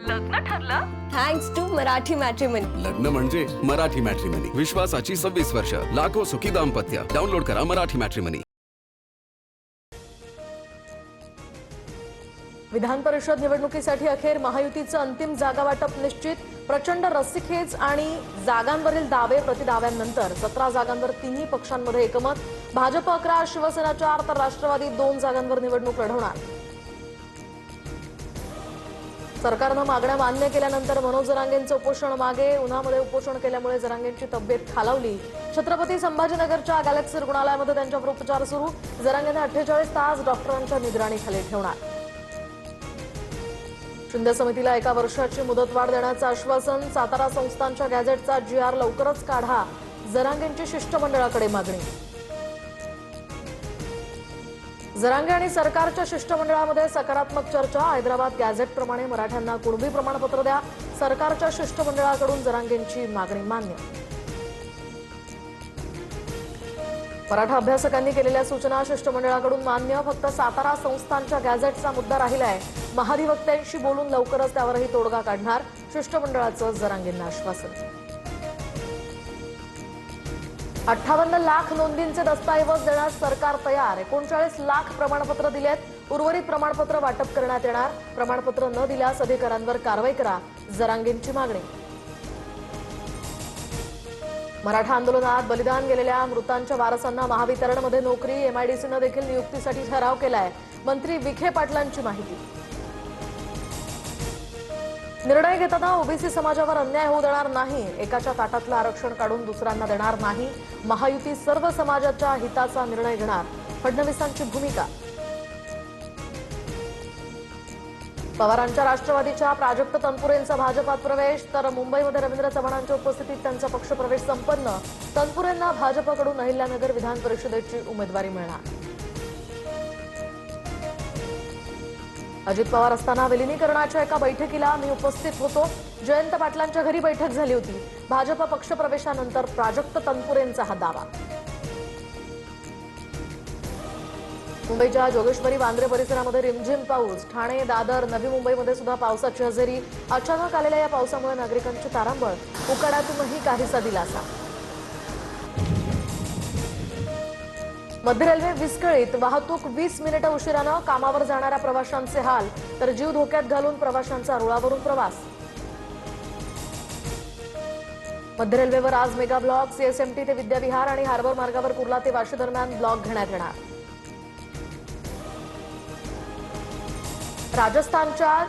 लग्न ठरलं? Thanks to Marathi matrimony. लग्न म्हणजे मराठी मॅट्रिमनी. विश्वासाची 26 वर्ष. लाखो सुखी दाम्पत्य. डाउनलोड करा मराठी मॅट्रिमनी. विधान परिषद निवडणुकीसाठी अखेर महायुतीचं अंतिम जागा वाटप निश्चित. प्रचंड रस्सीखेच आणि जागांवरील दावे प्रतिदाव्यांनंतर 17 जागांवर तिन्ही पक्षांमध्ये एकमत. भाजप 11, शिवसेना 4 तर राष्ट्रवादी 2 जागांवर निवडणूक लढवणार. सरकारनं मागण्या मान्य केल्यानंतर मनोज जरांगेंचं उपोषण मागे. उन्हामध्ये उपोषण केल्यामुळे जरांगेंची तब्येत खालावली. छत्रपती संभाजीनगरच्या गॅलेक्सी रुग्णालयामध्ये त्यांच्यावर उपचार सुरू. जरांगेंना 48 तास डॉक्टरांच्या निगराणीखाली ठेवणार. शिंदे समितीला 1 वर्षाची मुदतवाढ देण्याचं आश्वासन. सातारा संस्थांच्या गॅझेटचा GR लवकरच काढा. जरांगेंची शिष्टमंडळाकडे मागणी. जरांगे आणि सरकारच्या शिष्टमंडळामध्ये सकारात्मक चर्चा. हैदराबाद गॅझेटप्रमाणे मराठ्यांना कुणबी प्रमाणपत्र द्या. सरकारच्या शिष्टमंडळाकडून जरांगेंची मागणी मान्य. मराठा अभ्यासकांनी केलेल्या सूचना शिष्टमंडळाकडून मान्य. फक्त सातारा संस्थांच्या गॅझेटचा मुद्दा राहिलाय. महाधिवक्त्यांशी बोलून लवकरच त्यावरही तोडगा काढणार. शिष्टमंडळाचं जरांगेंना आश्वासन. 58 लाख नोंदींचे दस्तऐवज देण्यास सरकार तयार. 39 लाख प्रमाणपत्र दिलेत. उर्वरित प्रमाणपत्र वाटप करण्यात येणार. प्रमाणपत्र न दिल्यास अधिकाऱ्यांवर कारवाई करा. जरांगेंची मागणी. मराठा आंदोलनात बलिदान गेलेल्या मृतांच्या वारसांना महावितरणमध्ये नोकरी. MIDCनं देखील नियुक्तीसाठी ठराव केलाय. मंत्री विखे पाटलांची माहिती. निर्णय घेताना ओबीसी समाजावर अन्याय होऊ देणार नाही. एकाच्या ताटातलं आरक्षण काढून दुसऱ्यांना देणार नाही. महायुती सर्व समाजाच्या हिताचा निर्णय घेणार. फडणवीसांची भूमिका. पवारांच्या राष्ट्रवादीच्या प्राजक्त तनपुरेंचा भाजपात प्रवेश. तर मुंबईमध्ये रवींद्र चव्हाणांच्या उपस्थितीत त्यांचा पक्षप्रवेश संपन्न. तनपुरेंना भाजपकडून अहिल्यानगर विधान परिषदेची उमेदवारी मिळणार. अजित पवार असताना विलिनीकरणाच्या एका बैठकीला मी उपस्थित होतो. जयंत पाटलांच्या घरी बैठक झाली होती. भाजप पक्षप्रवेशानंतर प्राजक्त तनपुरेंचा हा दावा. मुंबईच्या जोगेश्वरी वांद्रे परिसरामध्ये रिमझिम पाऊस. ठाणे, दादर, नवी मुंबईमध्ये सुद्धा पावसाची हजेरी. अचानक आलेल्या या पावसामुळे नागरिकांची तारांबळ. उकाड्यातूनही काहीसा दिलासा. मध्य रेल्वे विस्कळीत. वाहतूक 20 मिनिटं उशिरानं. कामावर जाणाऱ्या प्रवाशांचे हाल. तर जीव धोक्यात घालून प्रवाशांचा रुळावरून प्रवास. मध्य रेल्वेवर आज मेगा ब्लॉक. CSMT ते विद्याविहार आणि हार्बर मार्गावर कुर्ला ते वाशी दरम्यान ब्लॉक घेण्यात येणार. राजस्थानच्या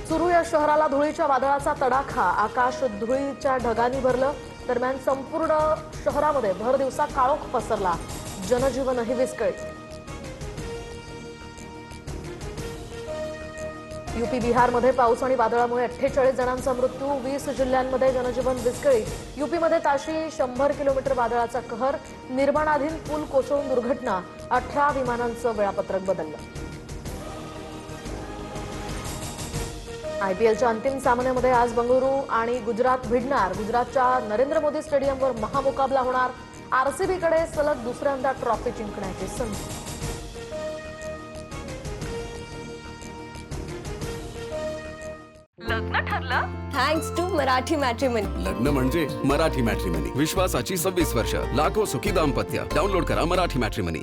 चुरू या शहराला धुळीच्या वादळाचा तडाखा. आकाश धुळीच्या ढगांनी भरलं. दरम्यान संपूर्ण शहरामध्ये भर दिवसा काळोख पसरला. जनजीवनही विस्कळीत. UP बिहारमध्ये पाऊस आणि वादळामुळे 48 जणांचा मृत्यू. 20 जिल्ह्यांमध्ये जनजीवन विस्कळीत. UPमध्ये ताशी 100 किलोमीटर वादळाचा कहर. निर्माणाधीन पूल कोसळून दुर्घटना. 18 विमानांचं वेळापत्रक बदललं. IPLच्या अंतिम सामन्यामध्ये आज बंगळुरू आणि गुजरात भिडणार. गुजरातच्या नरेंद्र मोदी स्टेडियमवर महामुकाबला होणार. RCBकडे सलग दुसऱ्यांदा ट्रॉफी जिंकण्याची संधी. लग्न ठरलं? Thanks to Marathi matrimony. लग्न म्हणजे मराठी मॅट्रिमनी. विश्वासाची 26 वर्ष. लाखो सुखी दाम्पत्य. डाउनलोड करा मराठी मॅट्रिमनी.